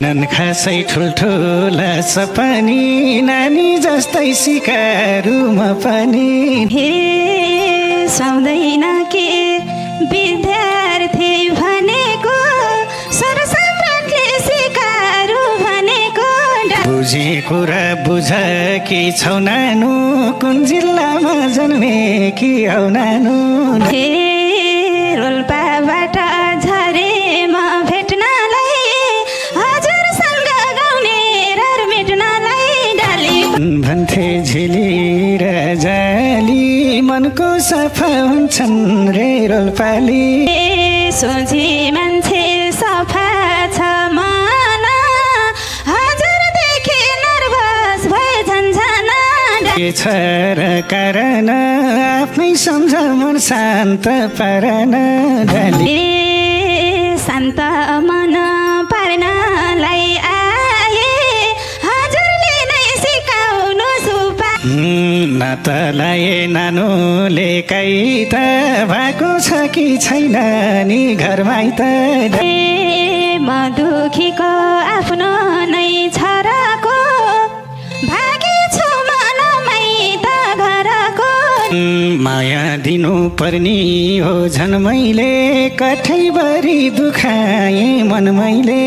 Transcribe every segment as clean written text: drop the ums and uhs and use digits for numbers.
non खासै ठुल्ठुला सपनी नानी जस्तै सिकारुमा पनि हे सुहाउँदैन के विद्यार्थी भनेको सरसम्राटले सिकारु भनेको बुझे कुरा बुझ कि छौ नानु कुन जिल्लामा जन्मेकी हौ नानु हे रोल्पाबाट झरेमा भेट्नलाई हजुरसँग गाउने रहर मेट्नलाई डाली भन्थे झिली र जाली मनको सफा हुन्छन् रे रोल्पाली सोझी मान्छे सफा छ मन हजुर देखे नर्भस भए झन्झना के छ र कारण आफ्नै सम्झ मन शान्त पारन डाली शान्त मन पार्नलाई आए हजुरले नै सिकाउनु सुपा नातालाई नानुले काई त भएको छ कि छैन नि घरमै त म दुखीको आफ्नो नै छराको भागेछु मनमै त घरको माया दिनु पर्ने हो झन् मैले कठैभरि दुखाए मन मैले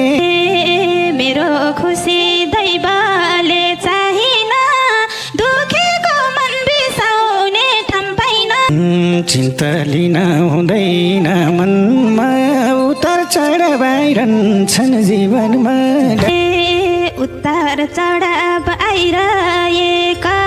मेरो खुसी दैवले चाहिन दुखेको मन बिसाउने ठाउँ पाइन चिन्ता लिन हुँदैन मनमा उतार चढाव आइरहन्छन् जीवनमा उतार चढाव आइरहेका